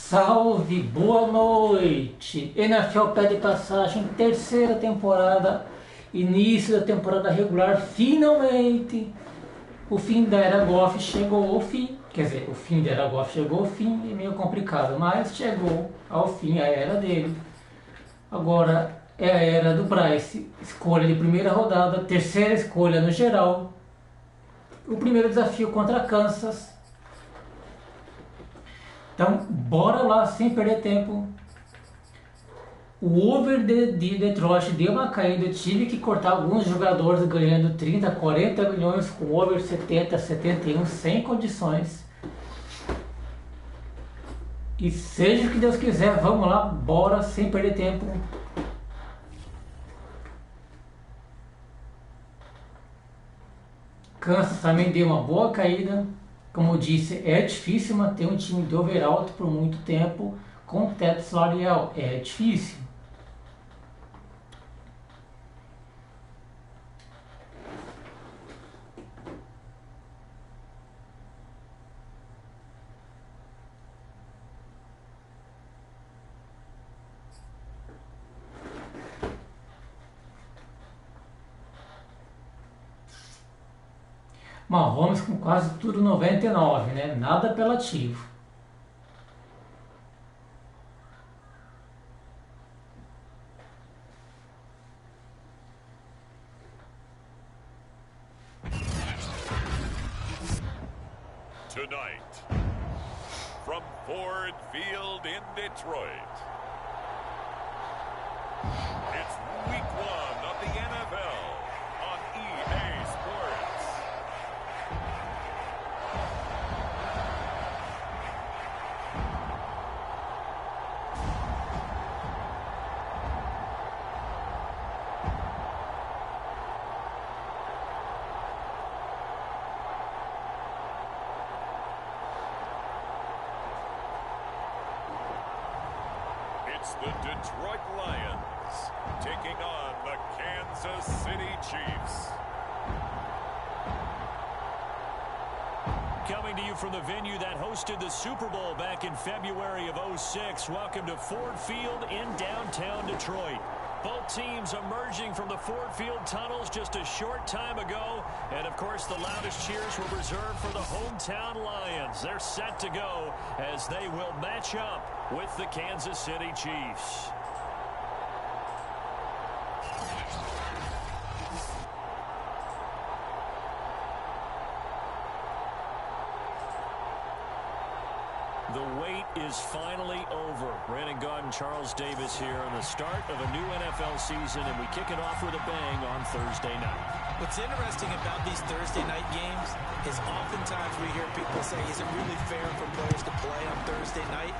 Salve, boa noite! NFL pede passagem, terceira temporada, início da temporada regular, finalmente! O fim da era Goff chegou ao fim, quer dizer, o fim da era Goff chegou ao fim, é meio complicado, mas chegou ao fim a era dele. Agora é a era do Bryce, escolha de primeira rodada, terceira escolha no geral. O primeiro desafio contra Kansas. Então, bora lá, sem perder tempo. O over de Detroit deu uma caída. Eu tive que cortar alguns jogadores ganhando 30, 40 milhões com over 70, 71, sem condições. E seja o que Deus quiser, vamos lá, bora, sem perder tempo. Kansas também deu uma boa caída. Como eu disse, é difícil manter um time de over alto por muito tempo com teto salarial. É difícil. Mahomes com quase tudo 99, né? Nada apelativo. Tonight, from Ford Field in Detroit, it's Week 1 of the NFL on EA Sports. It's the Detroit Lions taking on the Kansas City Chiefs. Coming to you from the venue that hosted the Super Bowl back in February of '06. Welcome to Ford Field in downtown Detroit. Both teams emerging from the Ford Field tunnels just a short time ago. And, of course, the loudest cheers were reserved for the hometown Lions. They're set to go as they will match up with the Kansas City Chiefs. The wait is finally over. Brandon Gaud and Charles Davis here on the start of a new NFL season, and we kick it off with a bang on Thursday night. What's interesting about these Thursday night games is oftentimes we hear people say, is it really fair for players to play on Thursday night?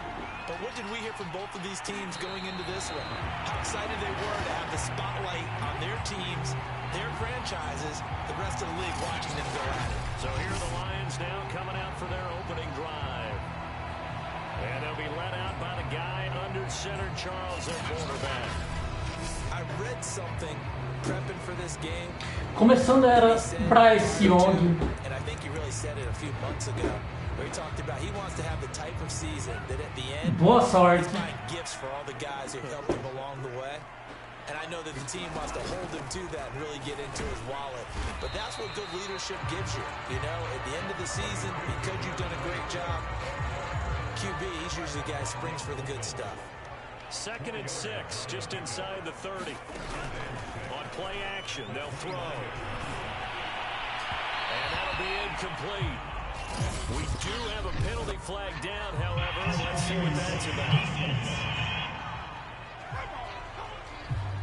But what did we hear from both of these teams going into this one? How excited they were to have the spotlight on their teams, their franchises, the rest of the league watching them go at it. So here are the Lions now coming out for their opening drive. And they'll be let out by the guy under center, Charles, at quarterback. I read something prepping for this game. Começando a era Bryce Young. And I think he really said it a few months ago, where he talked about he wants to have the type of season that at the end, Boa sorte. he's buying gifts for all the guys who helped him along the way. And I know that the team wants to hold him to that and really get into his wallet. But that's what good leadership gives you. You know, at the end of the season, because you've done a great job, QB, he's usually the guy who springs for the good stuff. 2nd and 6, just inside the 30. On play action, they'll throw. And that'll be incomplete. We do have a penalty flag down, however. Let's see what that's about.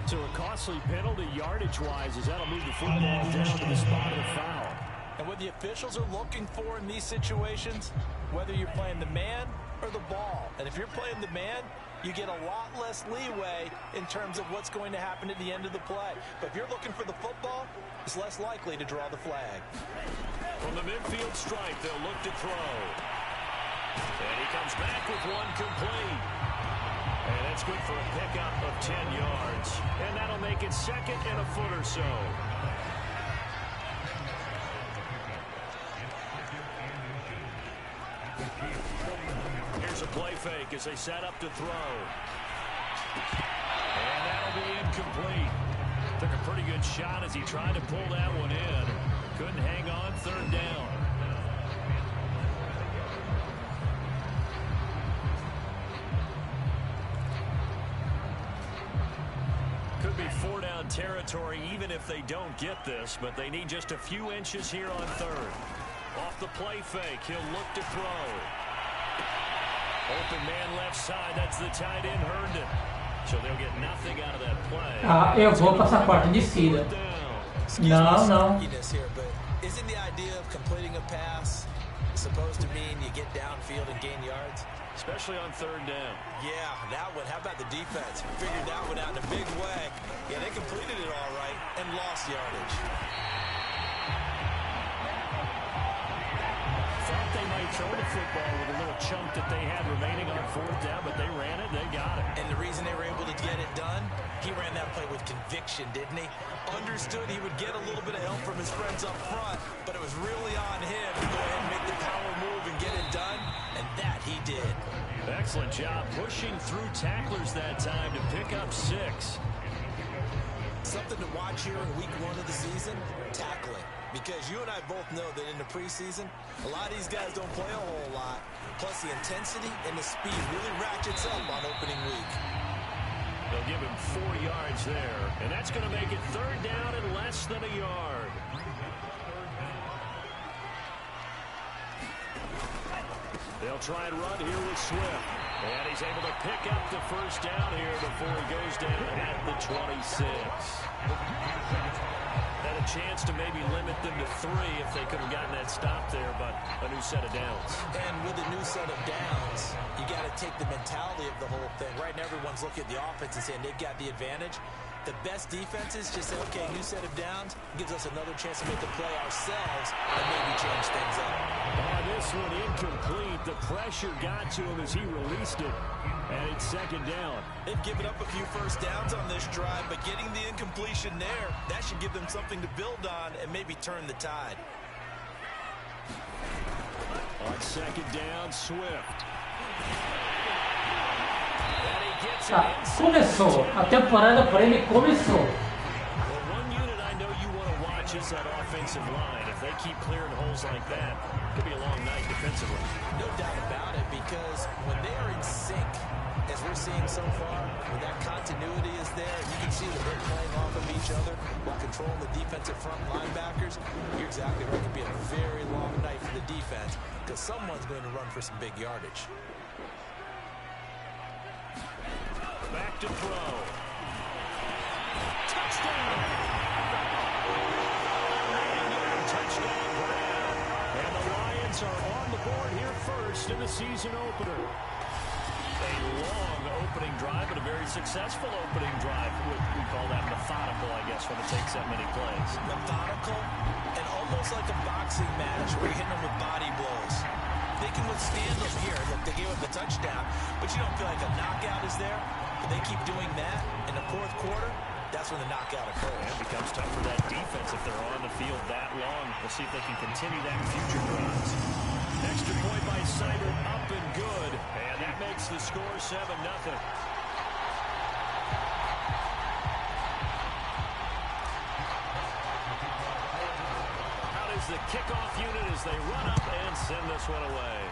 So a costly penalty yardage-wise as that'll move the football down to the spot of the foul. And what the officials are looking for in these situations, whether you're playing the man or the ball. And if you're playing the man, you get a lot less leeway in terms of what's going to happen at the end of the play. But if you're looking for the football, it's less likely to draw the flag. From the midfield stripe, they'll look to throw. And he comes back with one complete. And that's good for a pickup of 10 yards. And that'll make it 2nd and a foot or so. Here's a play fake as they set up to throw. And that'll be incomplete. Took a pretty good shot as he tried to pull that one in. Couldn't hang on, third down. Could be four-down territory even if they don't get this, but they need just a few inches here on third. Off the play fake, he'll look to throw. Open man left side, that's the tight end Herndon. So they'll get nothing out of that play. Eu vou passar quarta descida. Não. Isn't the idea of completing a pass supposed to mean you get downfield and gain yards? Especially on third down. Yeah, that one. How about the defense? Figured that one out in a big way. Yeah, they completed it all right and lost yardage. Thought they might throw the football with a little chunk that they had remaining on fourth down, but they ran it, they got it. And the reason they were able to get it done, he ran that play with conviction, didn't he? Understood he would get a little bit of help from his friends up front, but it was really on him to go ahead and make the power move and get it done, and that he did. Excellent job pushing through tacklers that time to pick up 6. Something to watch here in week 1 of the season, tackling. Because you and I both know that in the preseason, a lot of these guys don't play a whole lot. Plus the intensity and the speed really ratchets up on opening week. They'll give him 4 yards there, and that's going to make it third down and less than a yard. They'll try and run here with Swift. And he's able to pick up the first down here before he goes down at the 26. Had a chance to maybe limit them to 3 if they could have gotten that stop there, but a new set of downs. And with a new set of downs, you got to take the mentality of the whole thing. Right now, everyone's looking at the offense and saying they've got the advantage. The best defenses just say, okay, new set of downs gives us another chance to make the play ourselves and maybe change things up. This one incomplete. The pressure got to him as he released it. And it's second down. They've given up a few first downs on this drive, but getting the incompletion there, that should give them something to build on and maybe turn the tide. On second down, Swift. Começou. A temporada para ele começou. Well, one unit I know you want to watch is that offensive line. If they keep clearing holes like that, it could be a long night defensively. No doubt about it, because when they are in sync, as we're seeing so far, when that continuity is there, you can see that they're playing off of each other while controlling the defensive front linebackers. You're exactly right. It could be a very long night for the defense because someone's going to run for some big yardage. Back to throw. Touchdown! Touchdown Brown. And the Lions are on the board here first in the season opener. A long opening drive, but a very successful opening drive. We call that methodical, I guess, when it takes that many plays. Methodical and almost like a boxing match where you're hitting them with body blows. They can withstand them here. Look, they gave up the touchdown, but you don't feel like a knockout is there. But they keep doing that in the fourth quarter. That's when the knockout occurs. It becomes tough for that defense if they're on the field that long. We'll see if they can continue that in future drives. Extra point by Sider, up and good. And that makes the score 7-0. Out is the kickoff unit as they run up and send this one away.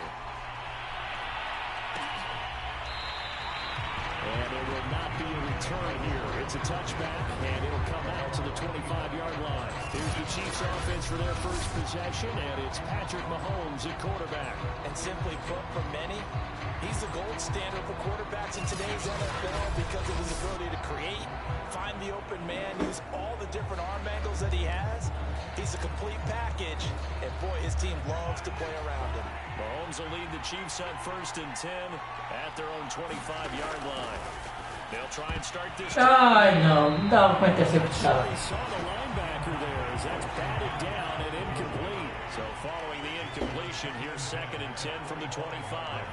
And there will not be a return here. It's a touchback, and it'll come out to the 25-yard line. Here's the Chiefs offense for their first possession, and it's Patrick Mahomes at quarterback. And simply put, for many, he's the gold standard for quarterbacks in today's NFL because of his ability to create, find the open man, use all the different arm angles that he has. He's a complete package, and boy, his team loves to play around him. Mahomes will lead the Chiefs on 1st and 10 at their own 25-yard line. They'll try and start this. Ai, não dava para interceptar. He saw the linebacker there as that's batted down and incomplete. So following the incompletion, here's 2nd and 10 from the 25.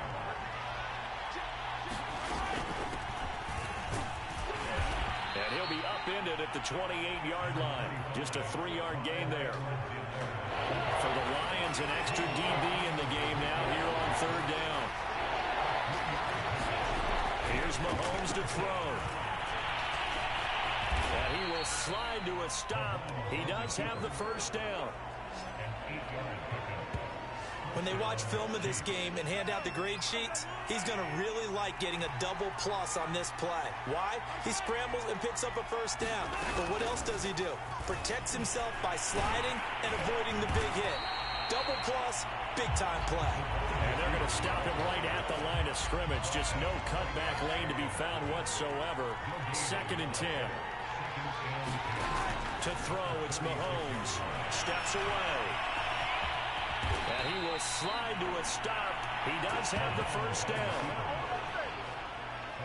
And he'll be upended at the 28-yard line. Just a 3-yard gain there. For the Lions, an extra DB in the game now here on 3rd down. Here's Mahomes to throw. And he will slide to a stop. He does have the first down. When they watch film of this game and hand out the grade sheets, he's going to really like getting a double plus on this play. Why? He scrambles and picks up a first down. But what else does he do? Protects himself by sliding and avoiding the big hit. Double plus, big-time play. And they're going to stop him right at the line of scrimmage. Just no cutback lane to be found whatsoever. 2nd and 10. To throw, it's Mahomes. Steps away. And he will slide to a stop. He does have the first down.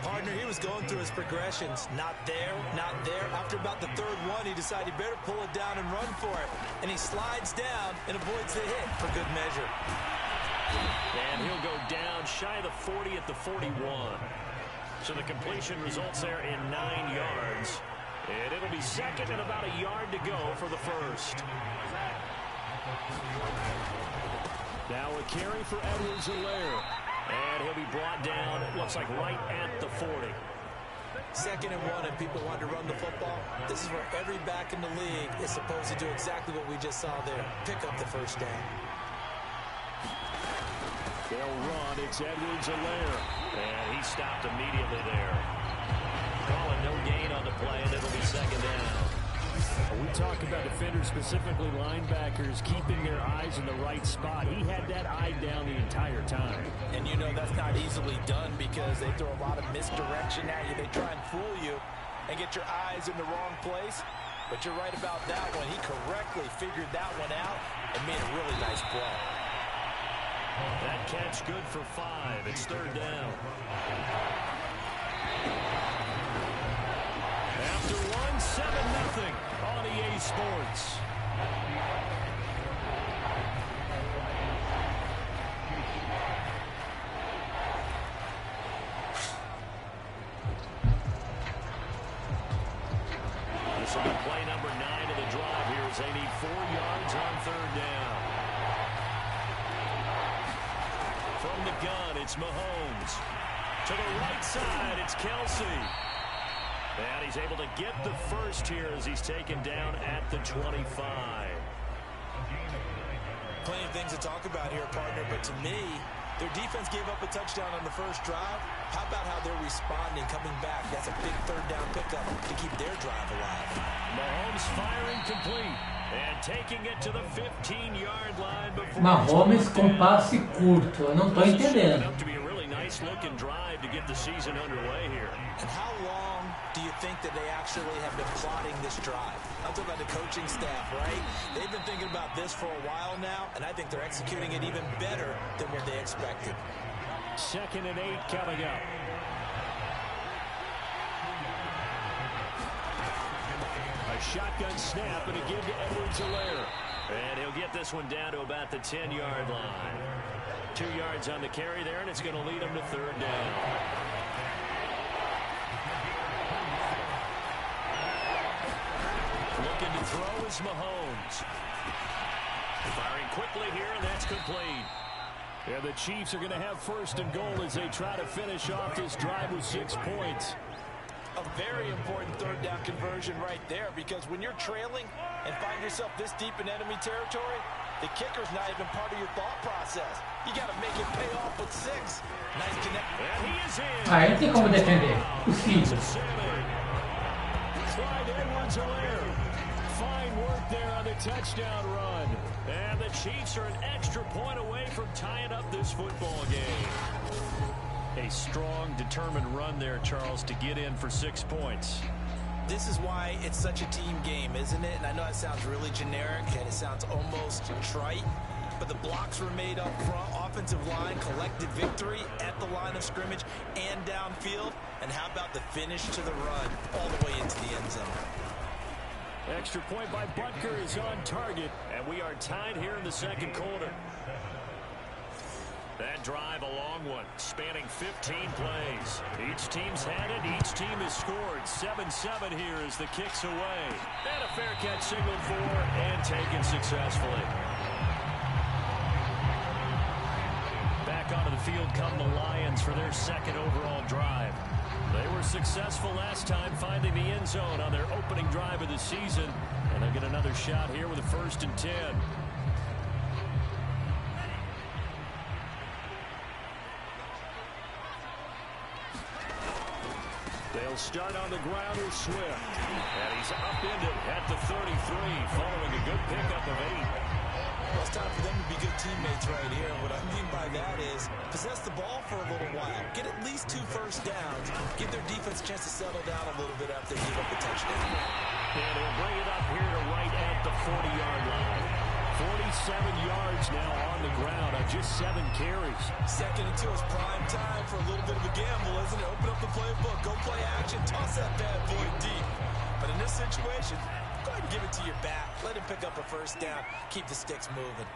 Partner, he was going through his progressions. Not there, not there. After about the 3rd one, he decided he better pull it down and run for it. And he slides down and avoids the hit for good measure. And he'll go down shy of the 40 at the 41. So the completion results there in 9 yards. And it'll be 2nd and about a yard to go for the first. Now a carry for Edwards-Helaire. And he'll be brought down, it looks like right at the 40. 2nd and 1 and people want to run the football. This is where every back in the league is supposed to do exactly what we just saw there. Pick up the first down. They'll run, it's Edwards-Helaire. And he stopped immediately there. Calling no gain on the play, and it'll be 2nd down. We talk about defenders, specifically linebackers, keeping their eyes in the right spot. He had that eye down the entire time. And you know that's not easily done because they throw a lot of misdirection at you. They try and fool you and get your eyes in the wrong place. But you're right about that one. He correctly figured that one out and made a really nice play. That catch good for 5. It's 3rd down. After 1, 7-0 on EA Sports. This will be play number 9 of the drive here as they need 4 yards on 3rd down. From the gun, it's Mahomes. To the right side, it's Kelsey. And he's able to get the first here as he's taken down at the 25. Plenty of things to talk about here, partner, but to me, their defense gave up a touchdown on the first drive. How about how they're responding, coming back? That's a big 3rd down pickup to keep their drive alive. Mahomes firing complete and taking it to the 15-yard line before Mahomes com passe curto, eu não tô entendendo. to be a really nice looking drive to get the season underway here. And how long do you think that they actually have been plotting this drive? I'm talking about the coaching staff, right? They've been thinking about this for a while now, and I think they're executing it even better than what they expected. 2nd and 8 coming up. A shotgun snap and a give to Edwards-Helaire. And he'll get this one down to about the 10-yard line. 2 yards on the carry there, and it's going to lead him to 3rd down. Looking to throw is Mahomes. Firing quickly here, and that's complete. Yeah, the Chiefs are going to have 1st and goal as they try to finish off this drive with 6 points. A very important 3rd down conversion right there, because when you're trailing and find yourself this deep in enemy territory, the kicker's not even part of your thought process. You got to make it pay off with 6. Nice connect. And he is in. Aí não tem como defender. Possível. Clyde Edwards-Helaire. Fine work there on the touchdown run. And the Chiefs are an extra point away from tying up this football game. A strong, determined run there, Charles, to get in for 6 points. This is why it's such a team game, isn't it? And I know it sounds really generic and it sounds almost trite, but the blocks were made up front. Offensive line collected victory at the line of scrimmage and downfield. And how about the finish to the run all the way into the end zone? Extra point by Butker is on target, and we are tied here in the 2nd quarter. That drive, a long one, spanning 15 plays. Each team's had it. Each team has scored. 7-7 here as the kick's away. And a fair catch signaled for and taken successfully. Back onto the field come the Lions for their 2nd overall drive. They were successful last time finding the end zone on their opening drive of the season. And they'll get another shot here with a 1st and 10. They'll start on the ground with Swift. And he's upended at the 33, following a good pickup of 8. Well, it's time for them to be good teammates right here. And what I mean by that is possess the ball for a little while. Get at least 2 first downs. Give their defense a chance to settle down a little bit after they give up a touchdown. And he'll bring it up here to right at the 40-yard line. 47 yards now on the ground on just 7 carries. 2nd and 2 is prime time for a little bit of a gamble, isn't it? Open up the playbook, go play action, toss that bad boy deep. But in this situation, go ahead and give it to your back. Let him pick up a 1st down. Keep the sticks moving.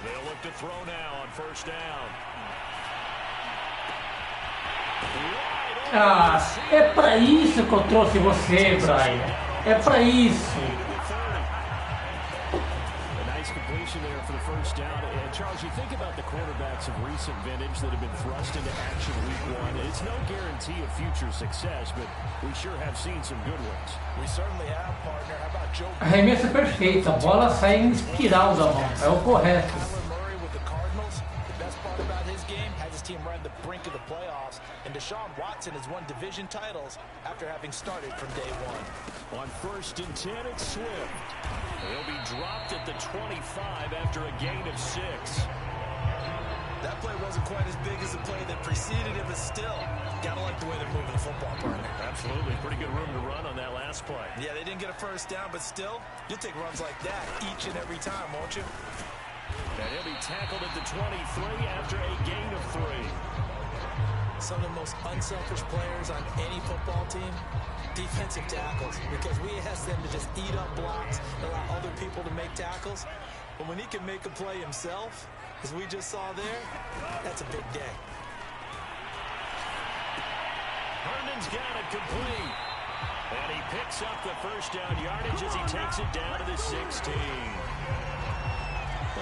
They'll look to throw now on 1st down. Ah, é pra isso que eu trouxe você, Brian. É pra isso. Completion there for the 1st down. And Charles, you think about the quarterbacks of recent vintage that have been thrust into action week 1. It's no guarantee of future success, but we sure have seen some good ones. We certainly have, partner. How about Joe? Arremesso perfeito, a bola sai em espiral da mão, é o correto. Team right on the brink of the playoffs, and Deshaun Watson has won division titles after having started from day 1. On 1st and 10, it's Swift. He'll be dropped at the 25 after a gain of 6. That play wasn't quite as big as the play that preceded it, but still, gotta like the way they're moving the football, partner. Absolutely, pretty good room to run on that last play. Yeah, they didn't get a 1st down, but still, you'll take runs like that each and every time, won't you? And he'll be tackled at the 23 after a gain of 3. Some of the most unselfish players on any football team, defensive tackles, because we ask them to just eat up blocks and allow other people to make tackles. But when he can make a play himself, as we just saw there, that's a big day. Herndon's got it complete. And he picks up the 1st down yardage as he takes it down to the 16.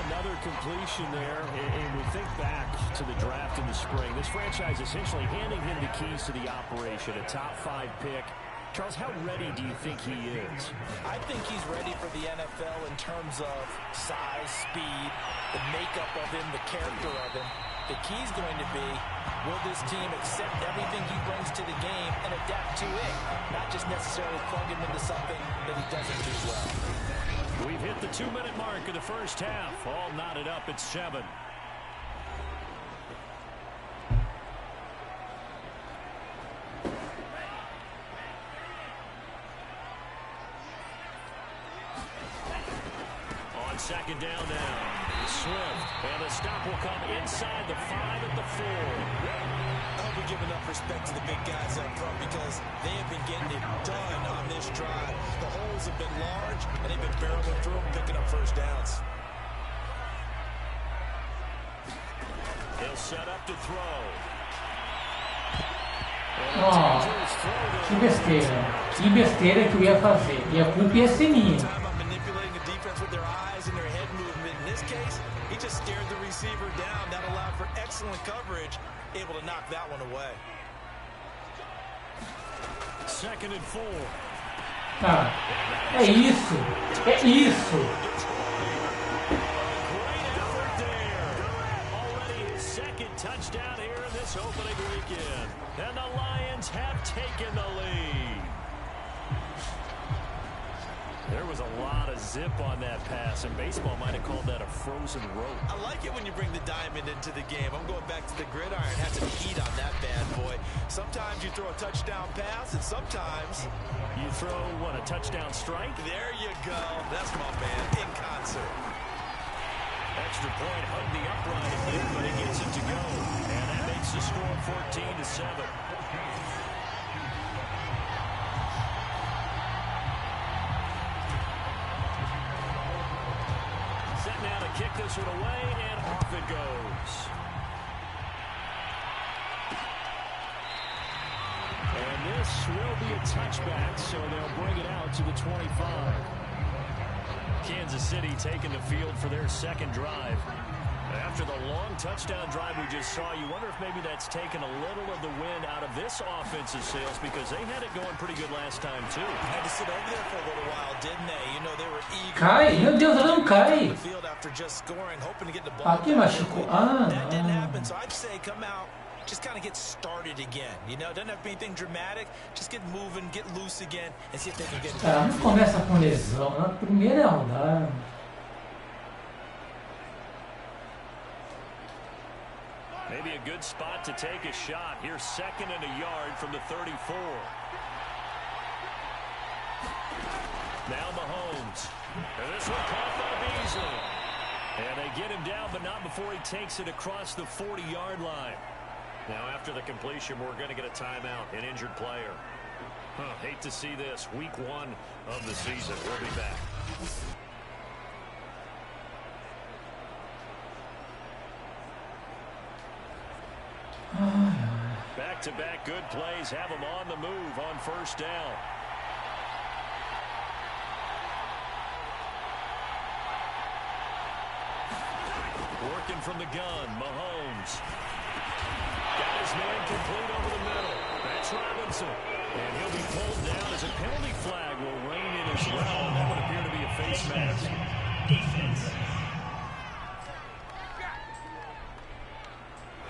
Another completion there, and we think back to the draft in the spring. This franchise essentially handing him the keys to the operation, a top 5 pick. Charles, how ready do you think he is? I think he's ready for the NFL in terms of size, speed, the makeup of him, the character of him. The key's going to be, will this team accept everything he brings to the game and adapt to it, not just necessarily plug him into something that he doesn't do well. We've hit the 2-minute mark of the 1st half. All knotted up at 7. On 2nd down now, Swift. And the stop will come inside the 5 at the 4. I hope we give enough respect to the big guys up front because they have been getting it done on this drive. The holes have been large, and they've been barreling through them, picking up 1st downs. He'll set up to throw. Que besteira. Que besteira que eu ia fazer. E a culpa ia ser minha. Manipulating the defense with their eyes and their head movement. In this case, he just stared the receiver down. That allowed for excellent coverage. Able to knock that one away. 2nd and 4. Ah, é isso. É isso. Great effort there. Already his 2nd touchdown here in this opening weekend. And the Lions have taken the lead. There was a lot of zip on that pass, and baseball might have called that a frozen rope. I like it when you bring the diamond into the game. I'm going back to the gridiron. Had some heat on that bad boy. Sometimes you throw a touchdown pass, and sometimes you throw, what, a touchdown strike? There you go. That's my man, in concert. Extra point, hug the upright, but he gets it to go. And that makes the score 14-7. Now to kick this one away, and off it goes. And this will be a touchback, so they'll bring it out to the 25. Kansas City taking the field for their 2nd drive. After the long touchdown drive we just saw, you wonder if maybe that's taken a little of the wind out of this offensive sails because they had it going pretty good last time too. Had to sit over there for a little while, didn't they? You know, they were eager. Cai, meu Deus, ela não cai. Field after just scoring, hoping to get the ball. Aqui machucou. That didn't happen, so I'd say come out, just kind of get started again. You know, doesn't have to be anything dramatic. Just get moving, get loose again, and see if they can get it. Não começa com lesão na primeira rodada. Maybe a good spot to take a shot. Here's 2nd and a yard from the 34. Now Mahomes. And this one caught by Beasley. And they get him down, but not before he takes it across the 40-yard line. Now after the completion, we're going to get a timeout, an injured player. Hate to see this. Week 1 of the season. We'll be back. Back-to-back good plays have them on the move on 1st down. Working from the gun, Mahomes. Got his man complete over the middle. That's Robinson. And he'll be pulled down as a penalty flag will rein in as well. And that would appear to be a face mask.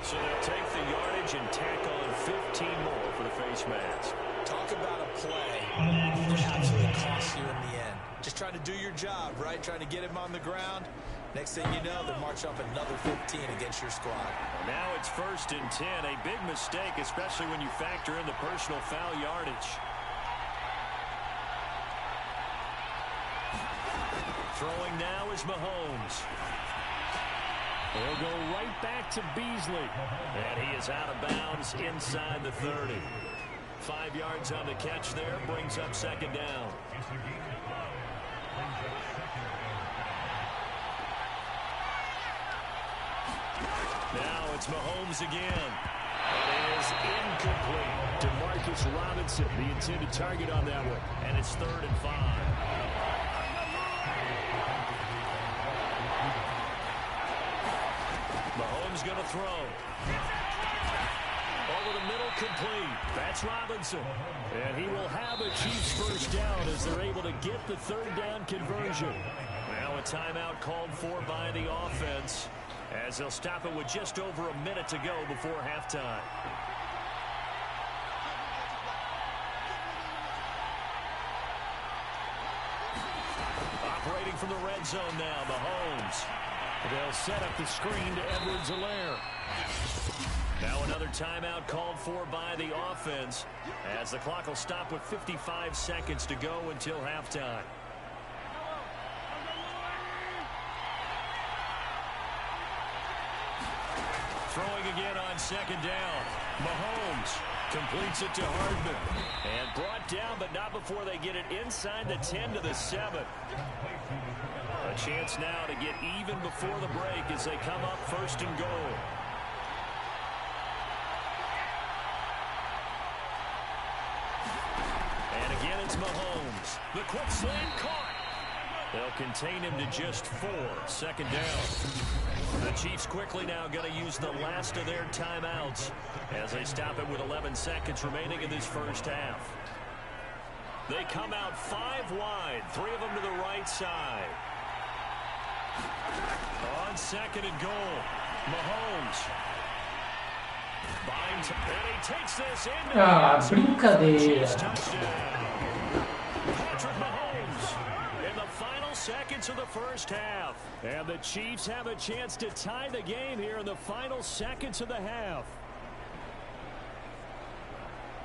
So they'll take the yardage and tack on 15 more for the face mask. Talk about a play that absolutely costs you in the end. Just trying to do your job, right? Trying to get him on the ground. Next thing you know, they'll march up another 15 against your squad. Now it's 1st and 10. A big mistake, especially when you factor in the personal foul yardage. Throwing now is Mahomes. He'll go right back to Beasley. And he is out of bounds inside the 30. 5 yards on the catch there. Brings up 2nd down. Now it's Mahomes again. It is incomplete. DeMarcus Robinson, the intended target on that one. And it's 3rd and 5. Mahomes going to throw. Over the middle, complete. That's Robinson. And he will have a Chiefs 1st down as they're able to get the 3rd down conversion. Now a timeout called for by the offense as they'll stop it with just over a minute to go before halftime. Operating from the red zone now, Mahomes. They'll set up the screen to Edwards-Helaire. Now another timeout called for by the offense as the clock will stop with 55 seconds to go until halftime. Throwing again on 2nd down. Mahomes completes it to Hardman. And brought down, but not before they get it inside the 10 to the 7. A chance now to get even before the break as they come up 1st and goal. And again it's Mahomes. The quick slant caught. They'll contain him to just 4. 2nd down. The Chiefs quickly now going to use the last of their timeouts as they stop it with 11 seconds remaining in this 1st half. They come out 5 wide, 3 of them to the right side. On 2nd and goal, Mahomes. Binds, and he takes this into brincadeira. Patrick Mahomes in the final seconds of the 1st half. And the Chiefs have a chance to tie the game here in the final seconds of the half.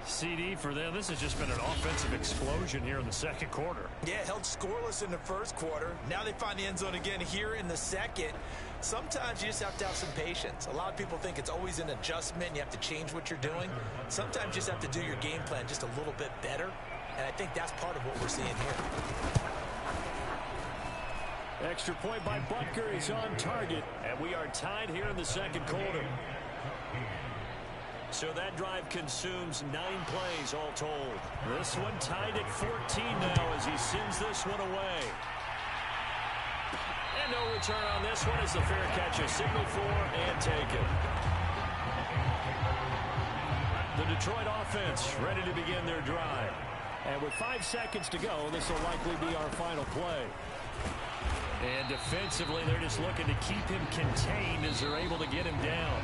CD for them, this has just been an offensive explosion here in the 2nd quarter. Yeah, held scoreless in the 1st quarter. Now they find the end zone again here in the 2nd. Sometimes you just have to have some patience. A lot of people think it's always an adjustment. You have to change what you're doing. Sometimes you just have to do your game plan just a little bit better. And I think that's part of what we're seeing here. Extra point by Butker is on target. And we are tied here in the 2nd quarter. So that drive consumes 9 plays all told. This one tied at 14 now as he sends this one away. And no return on this one as the fair catch is signaled for and taken. The Detroit offense ready to begin their drive. And with 5 seconds to go, this will likely be our final play. And defensively, they're just looking to keep him contained as they're able to get him down.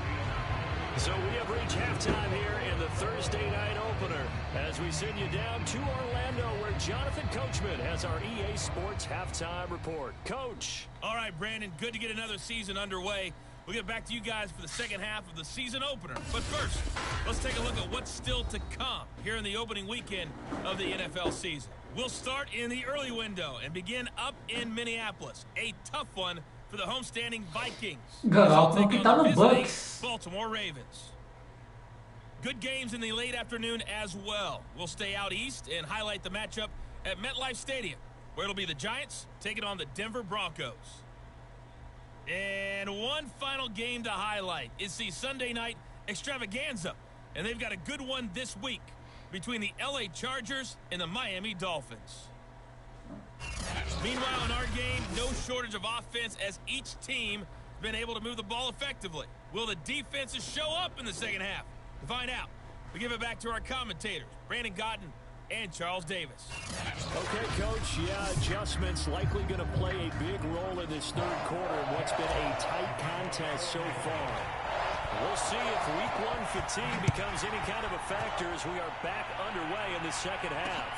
So we have reached halftime here in the Thursday night opener as we send you down to Orlando where Jonathan Coachman has our EA Sports halftime report. Coach. All right, Brandon, good to get another season underway. We'll get back to you guys for the second half of the season opener. But first, let's take a look at what's still to come here in the opening weekend of the NFL season. We'll start in the early window and begin up in Minneapolis. A tough one for the homestanding Vikings. Garoppolo que tá no Bucks. Baltimore Ravens. Good games in the late afternoon as well. We'll stay out east and highlight the matchup at MetLife Stadium, where it'll be the Giants taking on the Denver Broncos. And one final game to highlight is the Sunday night extravaganza. And they've got a good one this week between the LA Chargers and the Miami Dolphins. Meanwhile, in our game, no shortage of offense as each team has been able to move the ball effectively. Will the defenses show up in the second half? To find out, we give it back to our commentators, Brandon Gotten and Charles Davis. Okay, Coach, adjustments likely going to play a big role in this third quarter in what's been a tight contest so far. We'll see if week one fatigue becomes any kind of a factor as we are back underway in the second half.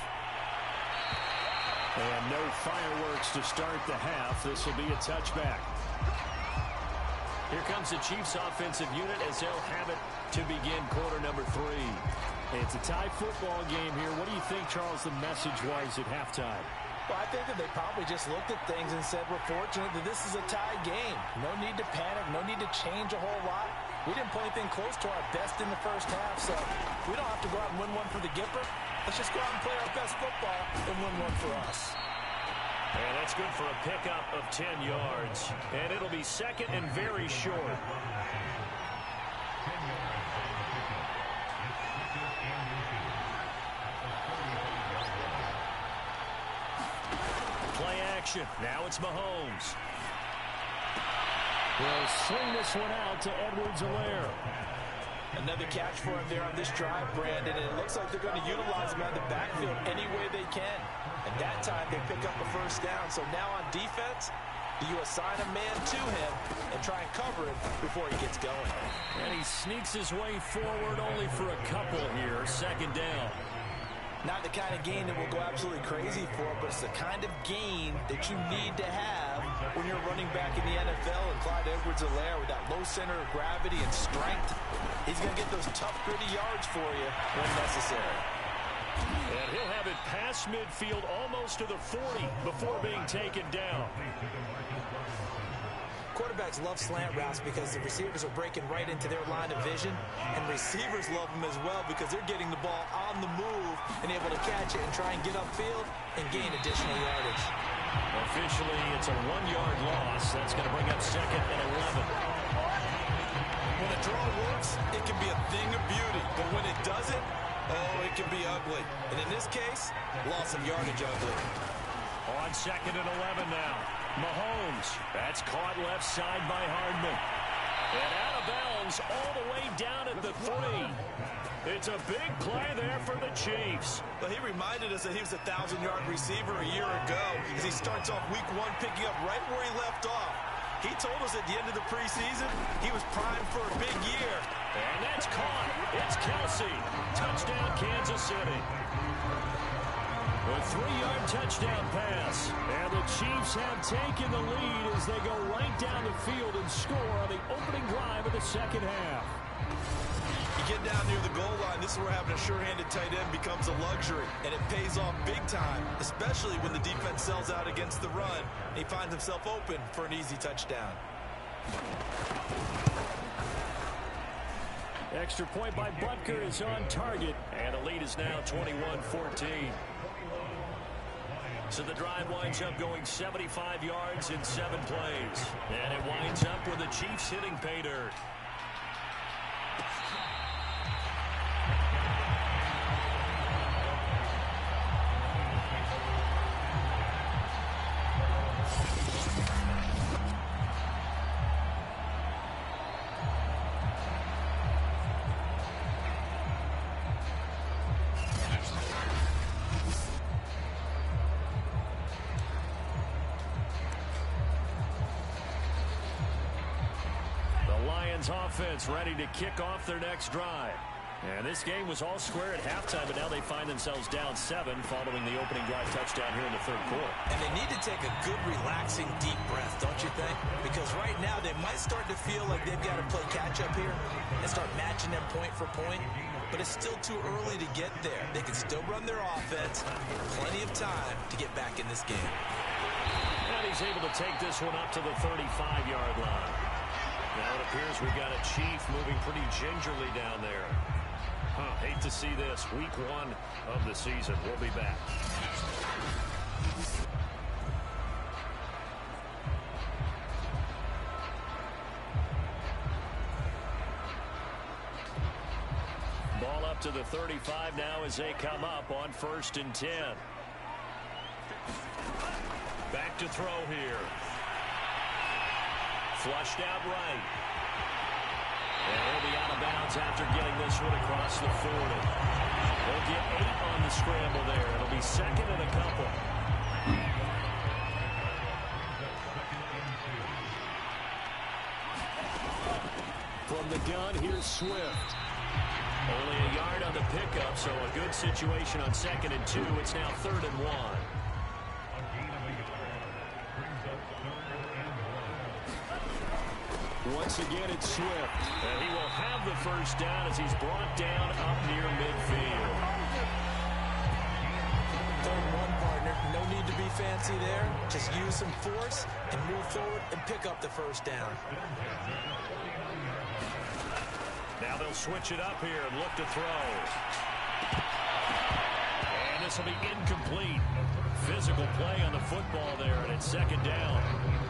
And no fireworks to start the half. This will be a touchback. Here comes the Chiefs offensive unit as they'll have it to begin quarter number 3. It's a tie football game here. What do you think, Charles, the message was at halftime? Well, I think that they probably just looked at things and said, we're fortunate that this is a tie game. No need to panic, no need to change a whole lot. We didn't play anything close to our best in the first half, so we don't have to go out and win one for the Gipper. Let's just go out and play our best football and win one for us. And that's good for a pickup of 10 yards. And it'll be second and very short. Play action. Now it's Mahomes. We'll swing this one out to Edwards-Helaire. Another catch for him there on this drive, Brandon, and it looks like they're going to utilize him out of the backfield any way they can. And that time they pick up a first down. So now on defense, you assign a man to him and try and cover him before he gets going. And he sneaks his way forward only for a couple here. Second down. Not the kind of gain that will go absolutely crazy for, but it's the kind of gain that you need to have when you're running back in the NFL. And Clyde Edwards-Helaire with that low center of gravity and strength, he's going to get those tough, gritty yards for you when necessary. And he'll have it past midfield almost to the 40 before being taken down. Quarterbacks love slant routes because the receivers are breaking right into their line of vision, and receivers love them as well because they're getting the ball on the move and able to catch it and try and get upfield and gain additional yardage. Officially, it's a 1-yard loss. That's going to bring up second and 11. When a draw works, it can be a thing of beauty, but when it doesn't, oh, it can be ugly. And in this case, loss of yardage ugly. On second and 11 now. Mahomes. That's caught left side by Hardman. And out of bounds all the way down at the 3. It's a big play there for the Chiefs. Well, he reminded us that he was a 1,000-yard receiver a year ago as he starts off week 1 picking up right where he left off. He told us at the end of the preseason he was primed for a big year. And that's caught. It's Kelsey. Touchdown, Kansas City. A 3-yard touchdown pass. And the Chiefs have taken the lead as they go right down the field and score on the opening drive of the second half. You get down near the goal line, this is where having a sure-handed tight end becomes a luxury, and it pays off big time, especially when the defense sells out against the run, and he finds himself open for an easy touchdown. Extra point by Butker is on target, and the lead is now 21-14. So the drive winds up going 75 yards in 7 plays. And it winds up with the Chiefs hitting pay dirt. Lions offense ready to kick off their next drive. And this game was all square at halftime, but now they find themselves down 7 following the opening drive touchdown here in the third quarter. And they need to take a good, relaxing, deep breath, don't you think? Because right now they might start to feel like they've got to play catch-up here and start matching them point for point. But it's still too early to get there. They can still run their offense. Plenty of time to get back in this game. And he's able to take this one up to the 35-yard line. Now it appears we got a Chief moving pretty gingerly down there. Hate to see this. Week 1 of the season. We'll be back. Ball up to the 35 now as they come up on 1st and 10. Back to throw here. Flushed out right. And he'll be out of bounds after getting this one across the 40. They'll get 8 on the scramble there. It'll be 2nd and a couple. From the gun, here's Swift. Only a yard on the pickup, so a good situation on 2nd and 2. It's now 3rd and 1. Once again, it's Swift. And he will have the first down as he's brought down up near midfield. 3rd and 1, partner. No need to be fancy there. Just use some force and move forward and pick up the first down. Now they'll switch it up here and look to throw. And this will be incomplete. Physical play on the football there, and it's 2nd down.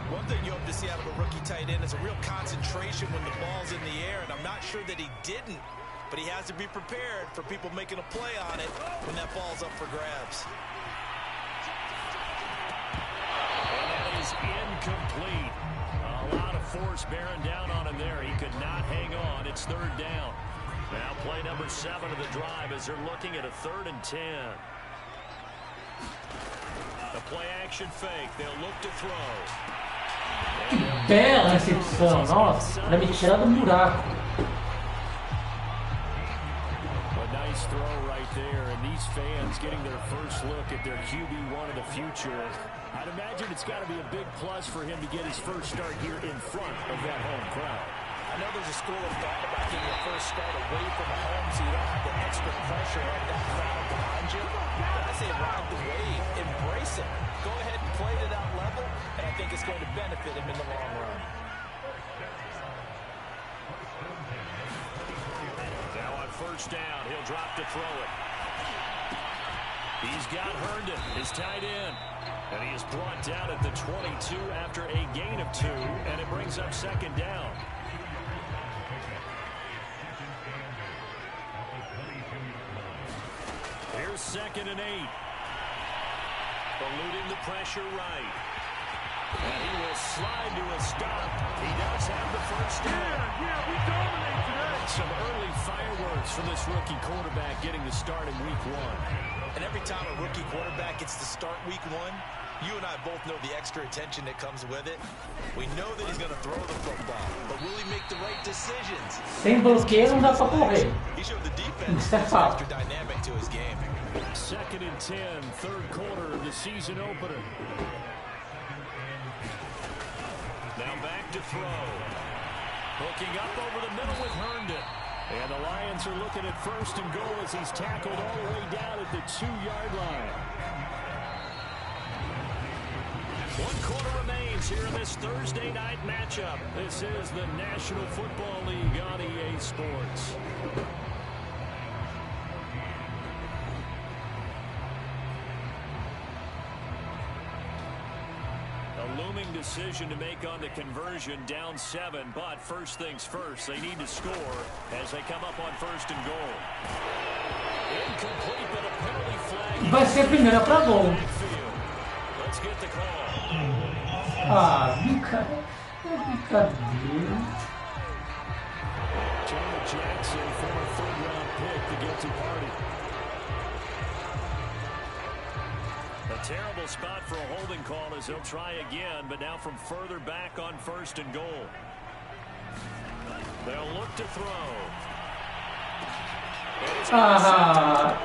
One thing you hope to see out of a rookie tight end is a real concentration when the ball's in the air, and I'm not sure that he didn't, but he has to be prepared for people making a play on it when that ball's up for grabs. And that is incomplete. A lot of force bearing down on him there. He could not hang on. It's 3rd down. Now play number 7 of the drive as they're looking at a 3rd and 10. The play action fake. They'll look to throw. Que bela recepção, nossa, para me tirar do buraco. A nice throw right there, and these fans getting their first look at their QB1 of the future. I'd imagine it's got to be a big plus for him to get his first start here in front of that home crowd. I know there's a school of thought about getting your first start away from home so you don't have the extra pressure of that crowd behind you. But I say ride the wave, embrace it. Go ahead and play to that level, and I think it's going to benefit him in the long run. Now on 1st down, he'll drop to throw it. He's got Herndon, his tight end. And he is brought down at the 22 after a gain of 2, and it brings up 2nd down. Here's 2nd and 8. Eluding the pressure right. And he will slide to a stop. He does have the first down. Yeah, we dominate today. Some early fireworks from this rookie quarterback getting the start in week 1. And every time a rookie quarterback gets to start week 1, you and I both know the extra attention that comes with it. We know that he's going to throw the football, but will he make the right decisions? Sem bloqueio não dá pra correr. He showed the defense Isso é fato. extra dynamic to his game. 2nd and 10, 3rd quarter of the season opener. Now back to throw. Hooking up over the middle with Herndon. And the Lions are looking at 1st and goal as he's tackled all the way down at the 2-yard line. 1 quarter remains here in this Thursday night matchup. This is the National Football League on EA Sports. A looming decision to make on the conversion, down 7, but first things first, they need to score as they come up on 1st and goal. Incomplete, but a penalty flag. Vai ser a primeira pra gol. Let's get the call. Ah, brincadeira. Jonah Jackson, former 3rd-round pick, the guilty party. A terrible spot for a holding call as they'll try again, but now from further back on 1st and goal. They'll look to throw. Ah,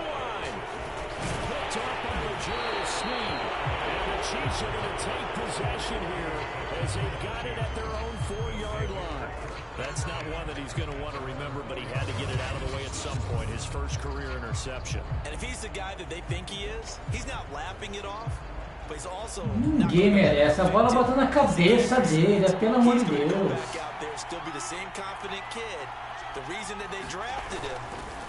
Picked up by Legere Sneed. And the Chiefs are going to take possession here as they've got it at their own 4-yard line. That's not one that he's going to want to remember, but he had to get it out of the way at some point. His first career interception. And if he's the guy that they think he is, he's not laughing it off, but he's also ninguém merece. A bola bota na cabeça dele, pelo amor de Deus. Still be the same confident kid, the reason that they drafted him,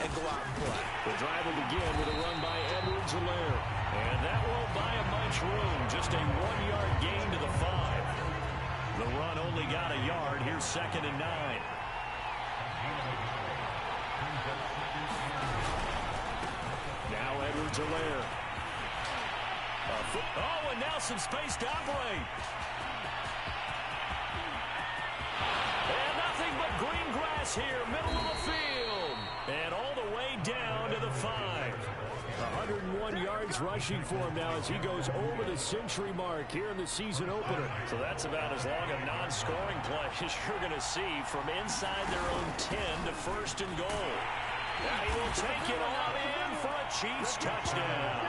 and go out and play. The drive will begin with a run by Edwards-Helaire. And that won't buy him much room. Just a 1-yard gain to the 5. The run only got a yard. Here's 2nd and 9. Now Edwards-Helaire. Oh, and now some space to operate. And nothing but green grass here, middle of the field. And all the way down to the 5. 101 yards rushing for him now as he goes over the century mark here in the season opener. So that's about as long a non-scoring play as you're going to see from inside their own 10 to 1st and goal. And he will take it on in for a Chiefs touchdown.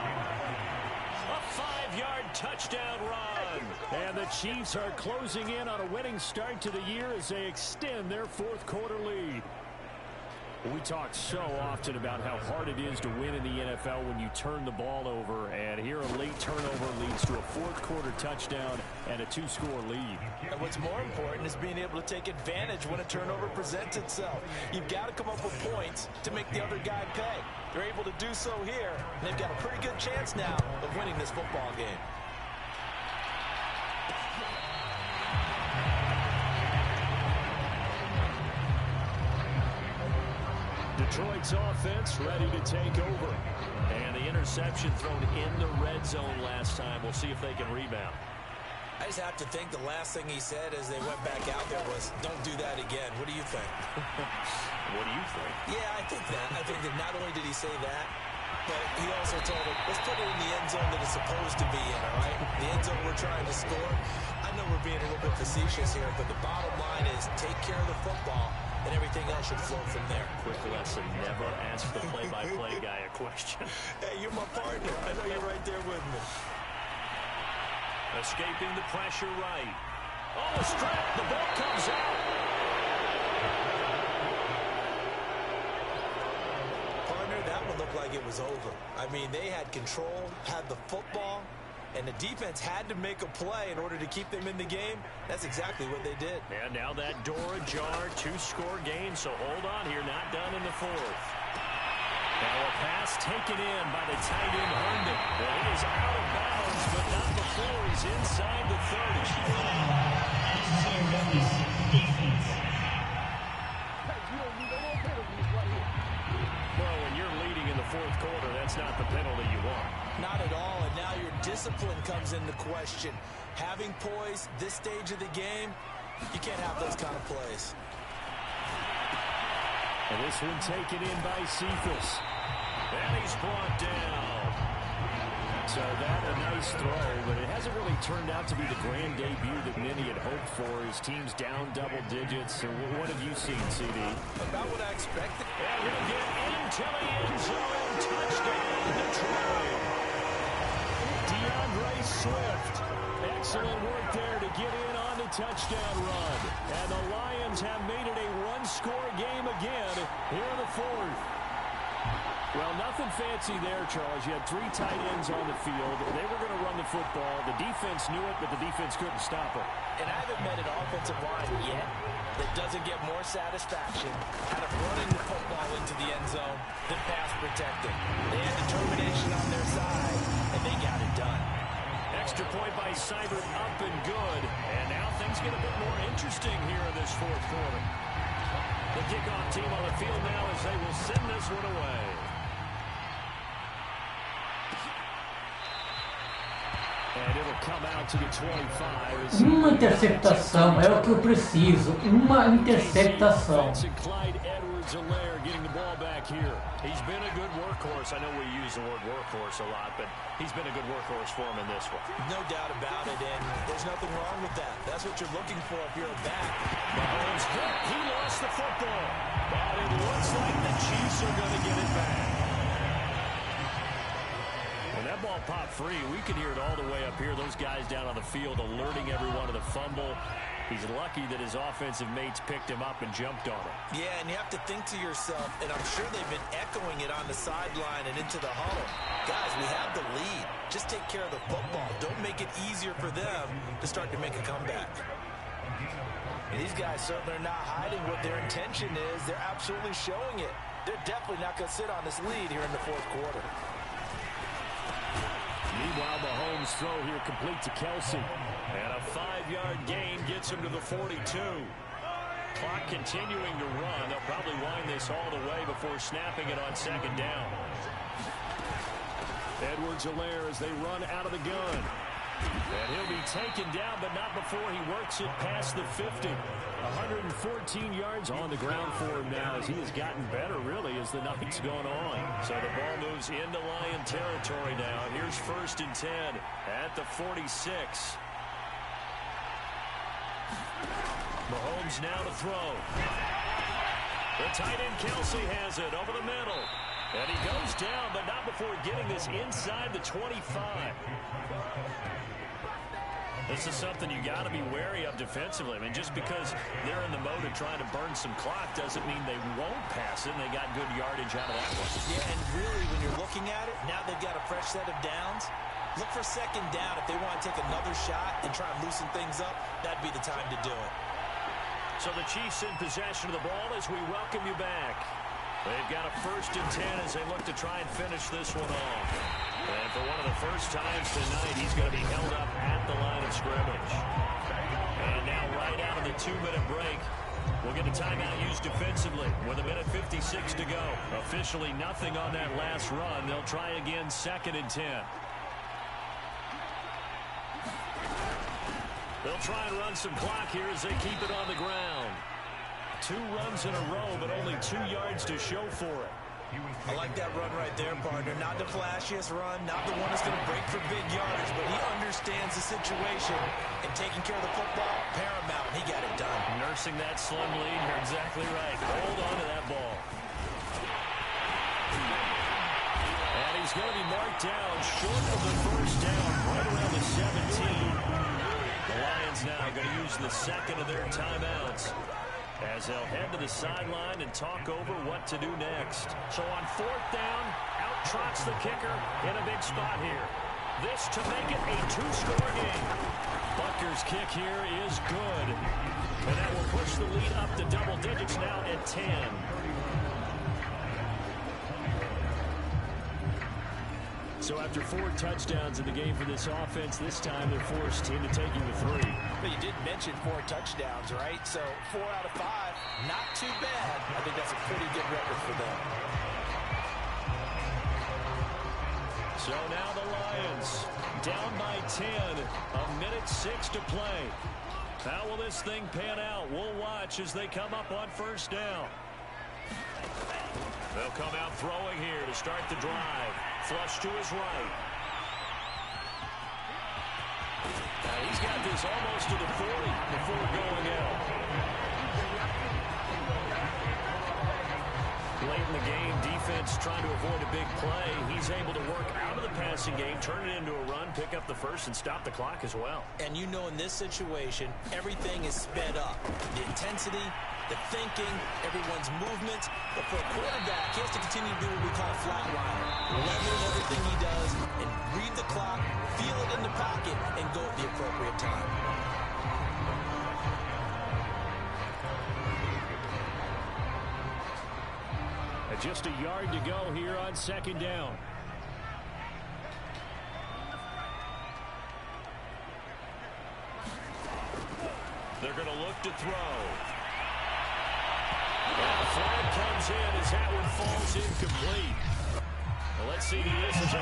A 5-yard touchdown run. And the Chiefs are closing in on a winning start to the year as they extend their 4th quarter lead. We talk so often about how hard it is to win in the NFL when you turn the ball over, and here a late turnover leads to a 4th quarter touchdown and a 2-score lead. And what's more important is being able to take advantage when a turnover presents itself. You've got to come up with points to make the other guy pay. They're able to do so here, and they've got a pretty good chance now of winning this football game. Detroit's offense ready to take over. And the interception thrown in the red zone last time. We'll see if they can rebound. I just have to think the last thing he said as they went back out there was, don't do that again. What do you think? What do you think? Yeah, I think that. I think that not only did he say that, but he also told him, let's put it in the end zone that it's supposed to be in, all right? The end zone we're trying to score. I know we're being a little bit facetious here, but the bottom line is take care of the football, and everything else should flow from there. Quick lesson, never ask the play-by-play guy a question. Hey, you're my partner. I know you're right there with me. Escaping the pressure right. Oh, a strip. The ball comes out. Partner, that one looked like it was over. I mean, they had control, had the football, and the defense had to make a play in order to keep them in the game. That's exactly what they did. And now that door ajar, 2-score game, so hold on here, not done in the 4th. Now a pass taken in by the tight end Herndon. Well, he is out of bounds, but not before he's inside the 30. Well, when you're leading in the 4th quarter, that's not the penalty you want. Not at all, and now your discipline comes into question. Having poise this stage of the game, you can't have those kind of plays. And this one taken in by Cephas. And he's brought down. So that a nice throw, but it hasn't really turned out to be the grand debut that many had hoped for. His team's down double digits. So what have you seen, CD? About what I expected. And he'll get into the end zone. Touchdown, Detroit. DeAndre Swift. Excellent work there to get in on the touchdown run. And the Lions have made it a 1-score game again here in the 4th. Well, nothing fancy there, Charles. You had 3 tight ends on the field. They were going to run the football. The defense knew it, but the defense couldn't stop it. And I haven't met an offensive line yet that doesn't get more satisfaction out of running the football into the end zone than pass protecting. They had determination on their side, and they got it done. Extra point by Seibert, up and good. And now things get a bit more interesting here in this 4th quarter. The kickoff team on the field now as they will send this one away. Uma interceptação é o que eu preciso. Uma interceptação. He's been a good workhorse. I know we use the word workhorse a lot, but he's been a good workhorse for him in this one. No doubt about it, and there's nothing wrong with that. That's what you're looking for if you're a back. Mahomes hit. He lost the football. But it looks like the Chiefs are going to get it back. When that ball popped free, we could hear it all the way up here. Those guys down on the field alerting everyone of the fumble. He's lucky that his offensive mates picked him up and jumped on him. Yeah, and you have to think to yourself, and I'm sure they've been echoing it on the sideline and into the huddle. Guys, we have the lead. Just take care of the football. Don't make it easier for them to start to make a comeback. And these guys certainly are not hiding what their intention is. They're absolutely showing it. They're definitely not going to sit on this lead here in the fourth quarter. Meanwhile, Mahomes' throw here complete to Kelsey. And a 5-yard gain gets him to the 42. Clock continuing to run. They'll probably wind this all the way before snapping it on second down. Edwards-Helaire as they run out of the gun. And he'll be taken down, but not before he works it past the 50. 114 yards on the ground for him now as he has gotten better, really, as the night's gone on. So the ball moves into Lion territory now. Here's 1st and 10 at the 46. Mahomes now to throw. The tight end Kelsey has it over the middle. And he goes down, but not before getting this inside the 25. This is something you got to be wary of defensively. I mean, just because they're in the mode of trying to burn some clock doesn't mean they won't pass it, and they got good yardage out of that one. Yeah, and really, when you're looking at it, now they've got a fresh set of downs. Look for second down. If they want to take another shot and try and loosen things up, that'd be the time to do it. So the Chiefs in possession of the ball as we welcome you back. They've got a 1st and 10 as they look to try and finish this one off. And for one of the first times tonight, he's going to be held up at the line of scrimmage. And now right out of the 2-minute break, we'll get a timeout used defensively with 1:56 to go. Officially nothing on that last run. They'll try again 2nd and 10. They'll try and run some clock here as they keep it on the ground. 2 runs in a row, but only 2 yards to show for it. I like that run right there, partner. Not the flashiest run, not the one that's going to break for big yardage, but he understands the situation, and taking care of the football, paramount. He got it done. Nursing that slim lead, you're exactly right. Hold on to that ball. And he's going to be marked down short of the 1st down, right around the 17. The Lions now going to use the 2nd of their timeouts as they'll head to the sideline and talk over what to do next. So on 4th down, out trots the kicker in a big spot here. This to make it a 2-score game. Butker's kick here is good. And that will push the lead up to double digits now at 10. So after 4 touchdowns in the game for this offense, this time they're forced into taking the 3. But you did mention 4 touchdowns, right? So 4 out of 5, not too bad. I think that's a pretty good record for them. So now the Lions down by 10, 1:06 to play. How will this thing pan out? We'll watch as they come up on 1st down. They'll come out throwing here to start the drive. Flush to his right. Now he's got this almost to the 40 before going out. Late in the game, defense trying to avoid a big play. He's able to work out of the passing game, turn it into a run, pick up the 1st, and stop the clock as well. And you know in this situation, everything is sped up. The intensity, the thinking, everyone's movement. But for a quarterback, he has to continue to do what we call flatliner. Level everything he does and read the clock, feel it in the pocket, and go at the appropriate time. Just a yard to go here on 2nd down. They're going to look to throw. And the flag comes in as that one falls incomplete. Well, let's see who this is on.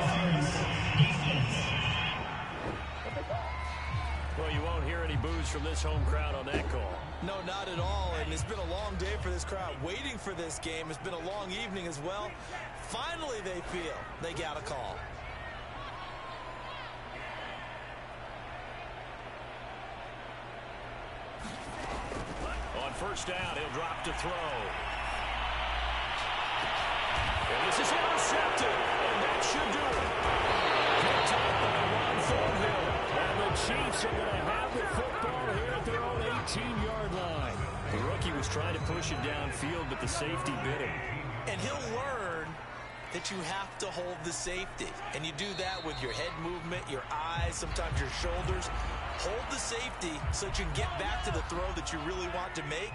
Well, you won't hear any boos from this home crowd on that call. No, not at all. And it's been a long day for this crowd waiting for this game. It's been a long evening as well. Finally, they feel they got a call. On first down, he'll drop to throw. And this is intercepted, and that should do it. Picked up by Ron Thornhill. And the Chiefs are going to have the football here at their own 18-yard line. The rookie was trying to push it downfield, but the safety bit him. And he'll learn that you have to hold the safety. And you do that with your head movement, your eyes, sometimes your shoulders. Hold the safety so that you can get back to the throw that you really want to make.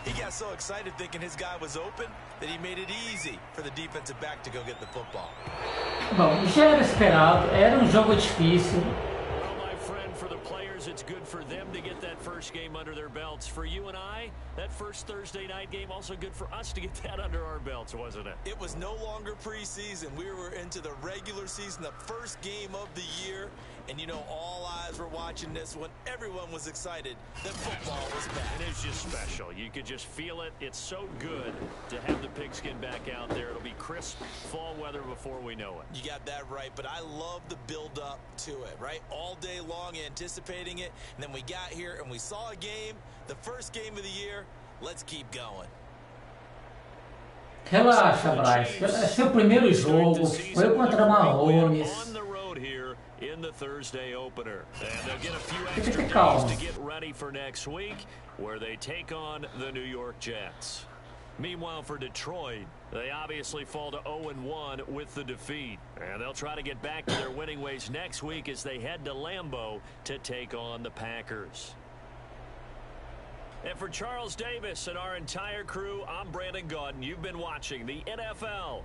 He got so excited thinking his guy was open that he made it easy for the defensive back to go get the football. Bom, já era esperado, era jogo difícil. Well, my friend, for the players, it's good for them to get that first game under their belts. For you and I, that first Thursday night game, also good for us to get that under our belts, wasn't it? It was no longer preseason. We were into the regular season, the first game of the year. And, you know, all eyes were watching this when everyone was excited that football was back. It is just special. You could just feel it. It's so good to have the pigskin back out there. It'll be crisp fall weather before we know it. You got that right, but I love the build-up to it, right? All day long anticipating it, and then we got here and we saw a game, the first game of the year. Let's keep going. Relaxa, Bryce. É seu primeiro jogo. Foi contra Mahomes. In the Thursday opener. And they'll get a few extra days to get ready for next week, where they take on the New York Jets. Meanwhile, for Detroit, they obviously fall to 0-1 with the defeat. And they'll try to get back to their winning ways next week as they head to Lambeau to take on the Packers. And for Charles Davis and our entire crew, I'm Brandon Gaudin. You've been watching the NFL.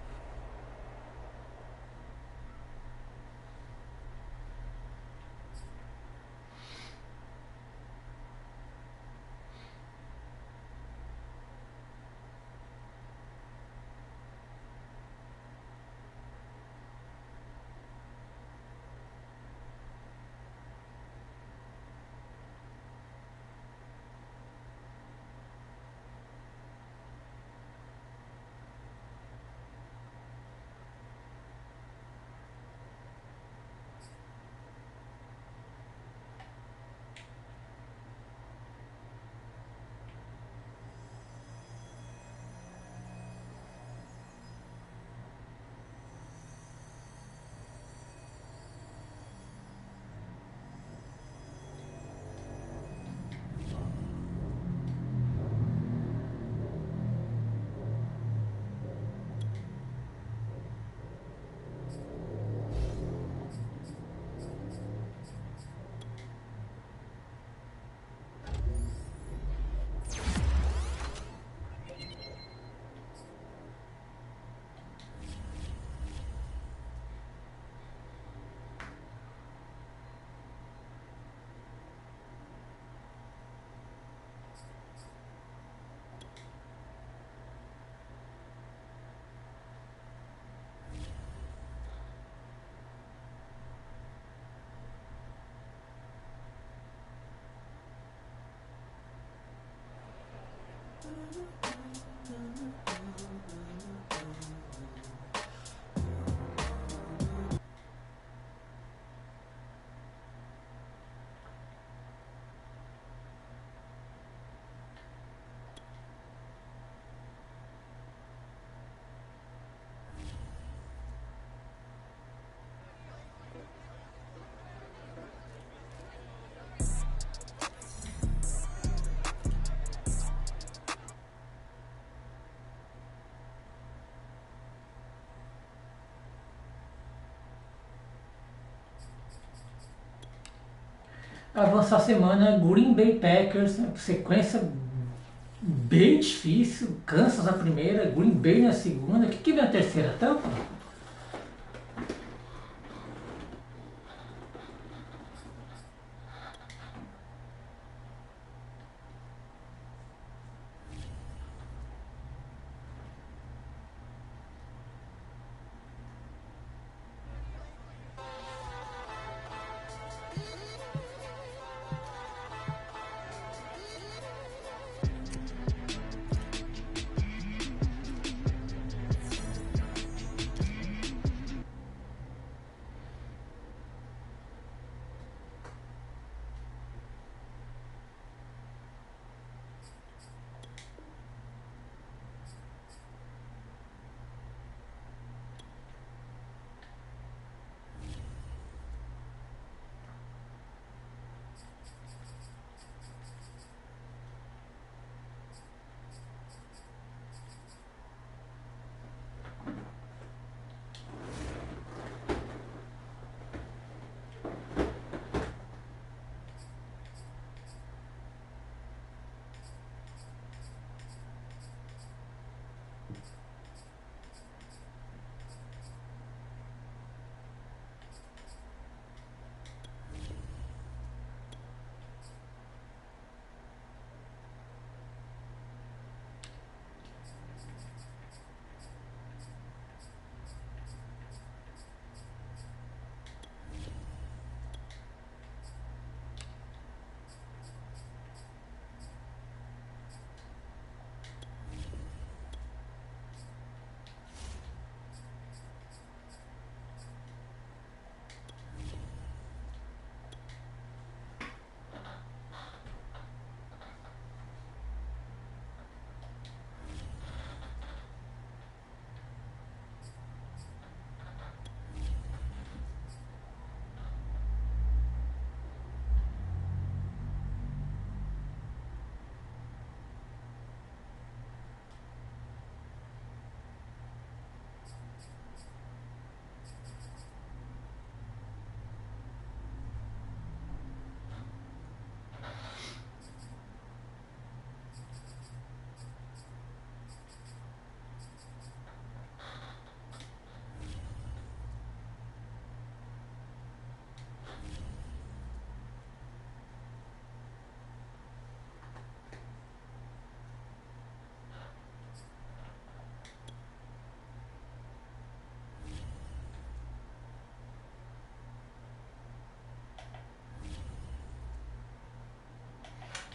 Avançar a semana, Green Bay Packers, sequência bem difícil. Kansas na primeira, Green Bay na segunda. O que vem a terceira? Tampa?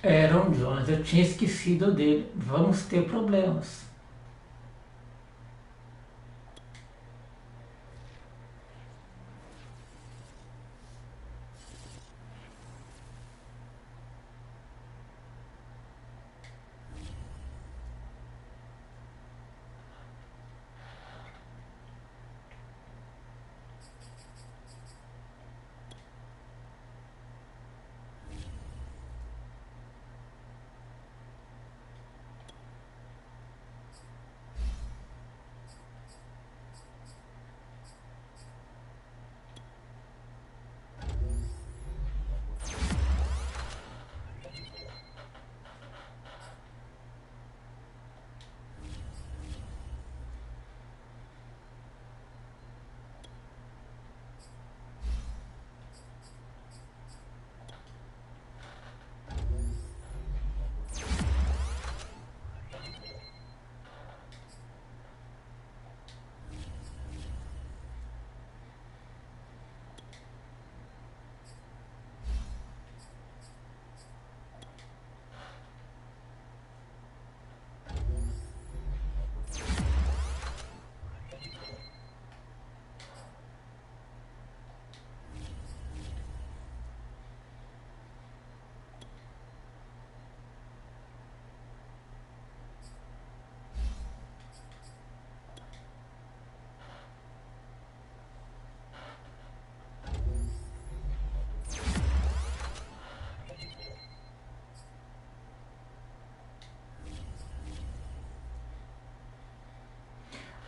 Aaron Jones, eu tinha esquecido dele. Vamos ter problemas.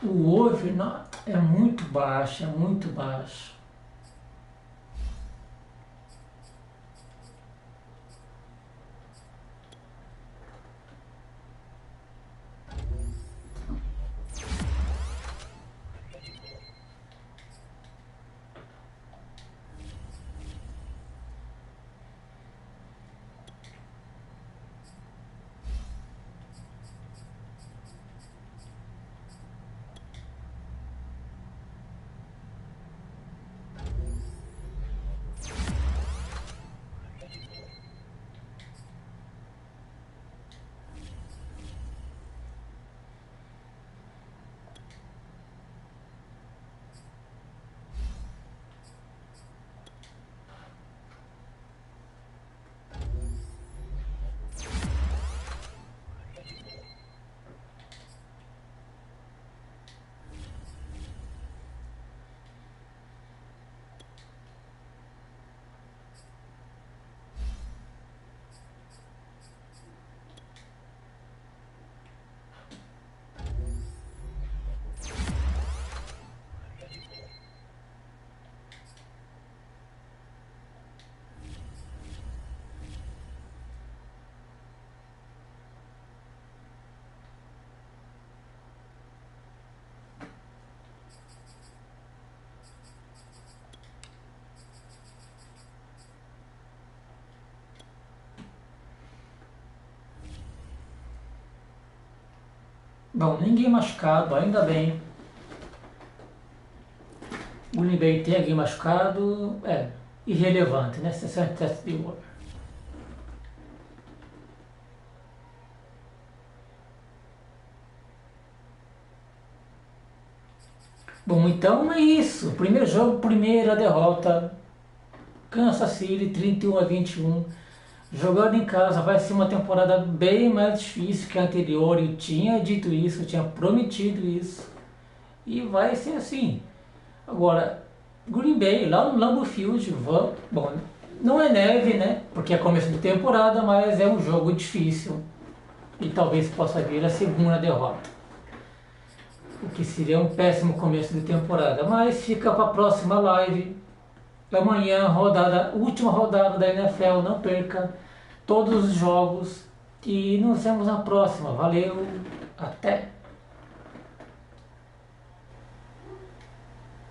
O over é muito baixo, é muito baixo. Bom, ninguém machucado, ainda bem. O Green Bay tem alguém machucado, irrelevante, né? 67 de over. Bom, então é isso. Primeiro jogo, primeira derrota. Kansas City 31-21. Jogando em casa vai ser uma temporada bem mais difícil que a anterior. Eu tinha dito isso, eu tinha prometido isso. E vai ser assim. Agora, Green Bay, lá no Lambeau Field, bom, não é neve, né? Porque é começo de temporada, mas é um jogo difícil. E talvez possa vir a segunda derrota. O que seria um péssimo começo de temporada. Mas fica para a próxima live. Amanhã, última rodada da NFL, não perca todos os jogos e nos vemos na próxima. Valeu, até!